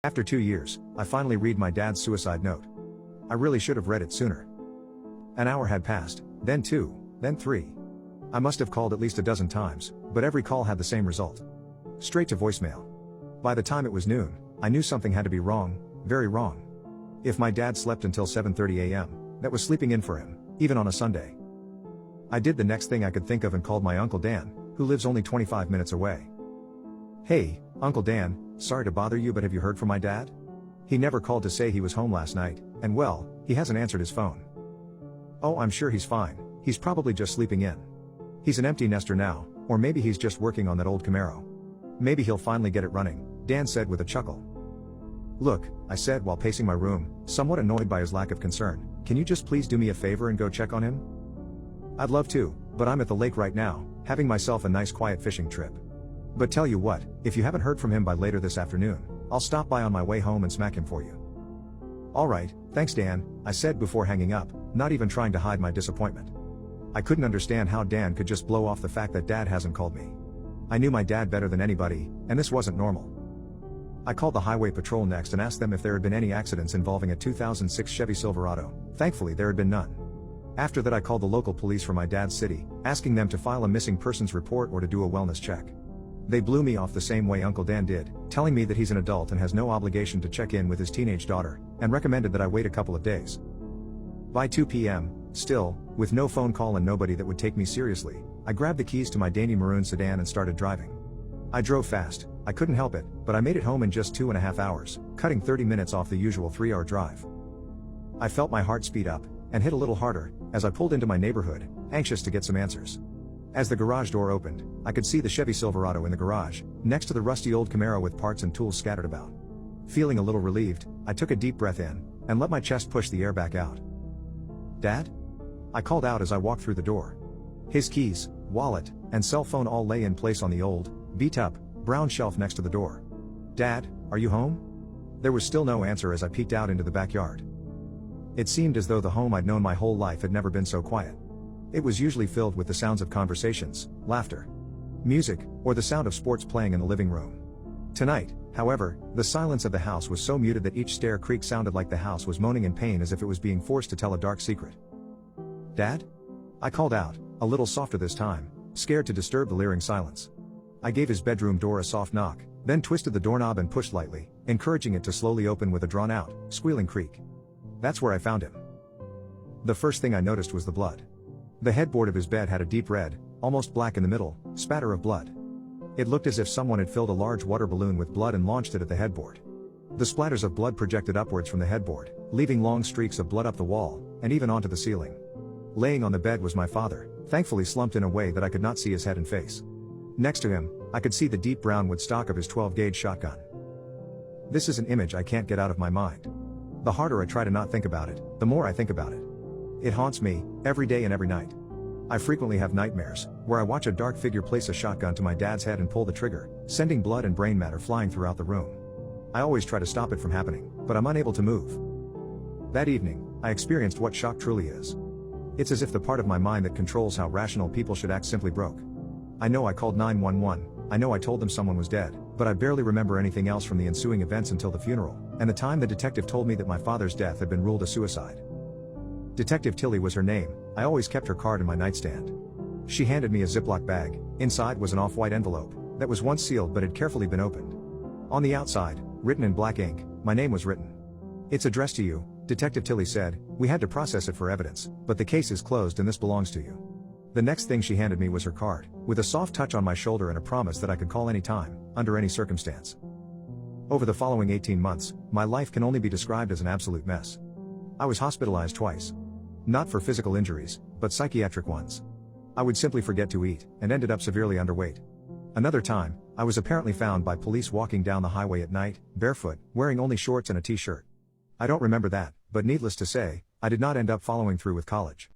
After 2 years, I finally read my dad's suicide note. I really should have read it sooner. An hour had passed, then 2, then 3. I must have called at least a dozen times, but every call had the same result. Straight to voicemail. By the time it was noon, I knew something had to be wrong, very wrong. If my dad slept until 7:30 a.m., that was sleeping in for him, even on a Sunday. I did the next thing I could think of and called my Uncle Dan, who lives only 25 minutes away. "Hey, Uncle Dan, sorry to bother you, but have you heard from my dad? He never called to say he was home last night, and well, he hasn't answered his phone." "Oh, I'm sure he's fine, he's probably just sleeping in. He's an empty nester now, or maybe he's just working on that old Camaro. Maybe he'll finally get it running," Dan said with a chuckle. "Look," I said while pacing my room, somewhat annoyed by his lack of concern, "can you just please do me a favor and go check on him?" "I'd love to, but I'm at the lake right now, having myself a nice quiet fishing trip. But tell you what, if you haven't heard from him by later this afternoon, I'll stop by on my way home and smack him for you." "Alright, thanks Dan," I said before hanging up, not even trying to hide my disappointment. I couldn't understand how Dan could just blow off the fact that Dad hasn't called me. I knew my dad better than anybody, and this wasn't normal. I called the highway patrol next and asked them if there had been any accidents involving a 2006 Chevy Silverado. Thankfully there had been none. After that I called the local police from my dad's city, asking them to file a missing persons report or to do a wellness check. They blew me off the same way Uncle Dan did, telling me that he's an adult and has no obligation to check in with his teenage daughter, and recommended that I wait a couple of days. By 2 p.m., still, with no phone call and nobody that would take me seriously, I grabbed the keys to my dainty maroon sedan and started driving. I drove fast, I couldn't help it, but I made it home in just 2.5 hours, cutting 30 minutes off the usual 3-hour drive. I felt my heart speed up, and hit a little harder, as I pulled into my neighborhood, anxious to get some answers. As the garage door opened, I could see the Chevy Silverado in the garage, next to the rusty old Camaro with parts and tools scattered about. Feeling a little relieved, I took a deep breath in, and let my chest push the air back out. "Dad?" I called out as I walked through the door. His keys, wallet, and cell phone all lay in place on the old, beat-up, brown shelf next to the door. "Dad, are you home?" There was still no answer as I peeked out into the backyard. It seemed as though the home I'd known my whole life had never been so quiet. It was usually filled with the sounds of conversations, laughter, music, or the sound of sports playing in the living room. Tonight, however, the silence of the house was so muted that each stair creak sounded like the house was moaning in pain as if it was being forced to tell a dark secret. "Dad?" I called out, a little softer this time, scared to disturb the leering silence. I gave his bedroom door a soft knock, then twisted the doorknob and pushed lightly, encouraging it to slowly open with a drawn-out, squealing creak. That's where I found him. The first thing I noticed was the blood. The headboard of his bed had a deep red, almost black in the middle, spatter of blood. It looked as if someone had filled a large water balloon with blood and launched it at the headboard. The splatters of blood projected upwards from the headboard, leaving long streaks of blood up the wall, and even onto the ceiling. Laying on the bed was my father, thankfully slumped in a way that I could not see his head and face. Next to him, I could see the deep brown wood stock of his 12-gauge shotgun. This is an image I can't get out of my mind. The harder I try to not think about it, the more I think about it. It haunts me, every day and every night. I frequently have nightmares, where I watch a dark figure place a shotgun to my dad's head and pull the trigger, sending blood and brain matter flying throughout the room. I always try to stop it from happening, but I'm unable to move. That evening, I experienced what shock truly is. It's as if the part of my mind that controls how rational people should act simply broke. I know I called 911, I know I told them someone was dead, but I barely remember anything else from the ensuing events until the funeral, and the time the detective told me that my father's death had been ruled a suicide. Detective Tilly was her name. I always kept her card in my nightstand. She handed me a Ziploc bag. Inside was an off-white envelope that was once sealed but had carefully been opened. On the outside, written in black ink, my name was written. "It's addressed to you," Detective Tilly said. "We had to process it for evidence, but the case is closed and this belongs to you." The next thing she handed me was her card, with a soft touch on my shoulder and a promise that I could call any time, under any circumstance. Over the following 18 months, my life can only be described as an absolute mess. I was hospitalized twice. Not for physical injuries, but psychiatric ones. I would simply forget to eat, and ended up severely underweight. Another time, I was apparently found by police walking down the highway at night, barefoot, wearing only shorts and a t-shirt. I don't remember that, but needless to say, I did not end up following through with college.